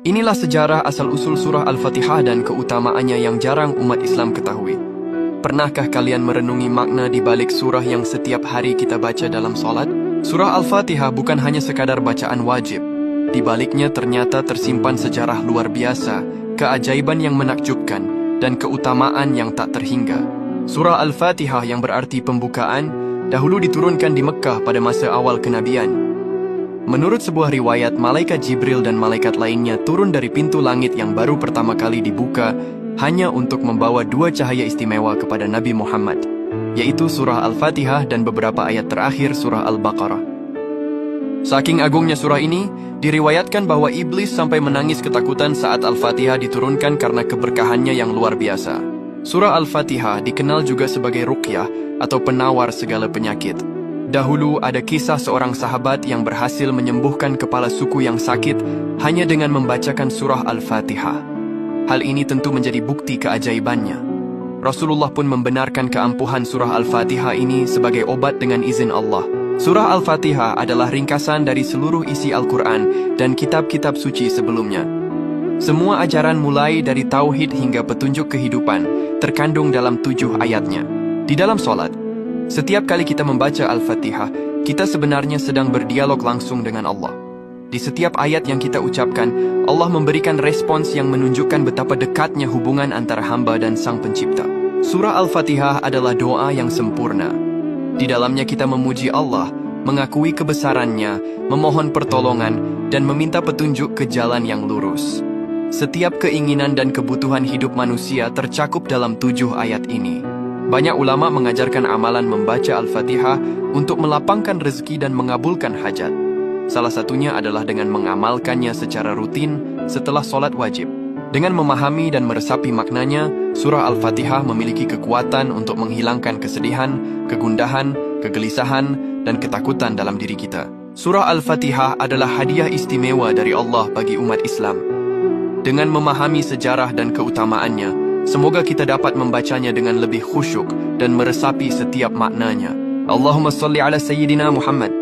Inilah sejarah asal-usul surah Al-Fatihah dan keutamaannya yang jarang umat Islam ketahui. Pernahkah kalian merenungi makna di balik surah yang setiap hari kita baca dalam solat? Surah Al-Fatihah bukan hanya sekadar bacaan wajib. Di baliknya ternyata tersimpan sejarah luar biasa, keajaiban yang menakjubkan, dan keutamaan yang tak terhingga. Surah Al-Fatihah yang berarti pembukaan, dahulu diturunkan di Mekah pada masa awal kenabian. Menurut sebuah riwayat, malaikat Jibril dan malaikat lainnya turun dari pintu langit yang baru pertama kali dibuka hanya untuk membawa dua cahaya istimewa kepada Nabi Muhammad, yaitu surah Al-Fatihah dan beberapa ayat terakhir surah Al-Baqarah. Saking agungnya surah ini, diriwayatkan bahwa iblis sampai menangis ketakutan saat Al-Fatihah diturunkan karena keberkahannya yang luar biasa. Surah Al-Fatihah dikenal juga sebagai ruqyah atau penawar segala penyakit. Dahulu ada kisah seorang sahabat yang berhasil menyembuhkan kepala suku yang sakit hanya dengan membacakan surah Al-Fatihah. Hal ini tentu menjadi bukti keajaibannya. Rasulullah pun membenarkan keampuhan surah Al-Fatihah ini sebagai obat dengan izin Allah. Surah Al-Fatihah adalah ringkasan dari seluruh isi Al-Quran dan kitab-kitab suci sebelumnya. Semua ajaran mulai dari tauhid hingga petunjuk kehidupan terkandung dalam 7 ayatnya. Di dalam solat, setiap kali kita membaca Al-Fatihah, kita sebenarnya sedang berdialog langsung dengan Allah. Di setiap ayat yang kita ucapkan, Allah memberikan respons yang menunjukkan betapa dekatnya hubungan antara hamba dan Sang Pencipta. Surah Al-Fatihah adalah doa yang sempurna. Di dalamnya kita memuji Allah, mengakui kebesarannya, memohon pertolongan, dan meminta petunjuk ke jalan yang lurus. Setiap keinginan dan kebutuhan hidup manusia tercakup dalam 7 ayat ini. Banyak ulama mengajarkan amalan membaca Al-Fatihah untuk melapangkan rezeki dan mengabulkan hajat. Salah satunya adalah dengan mengamalkannya secara rutin setelah solat wajib. Dengan memahami dan meresapi maknanya, surah Al-Fatihah memiliki kekuatan untuk menghilangkan kesedihan, kegundahan, kegelisahan, dan ketakutan dalam diri kita. Surah Al-Fatihah adalah hadiah istimewa dari Allah bagi umat Islam. Dengan memahami sejarah dan keutamaannya, semoga kita dapat membacanya dengan lebih khusyuk dan meresapi setiap maknanya. Allahumma salli ala Sayyidina Muhammad.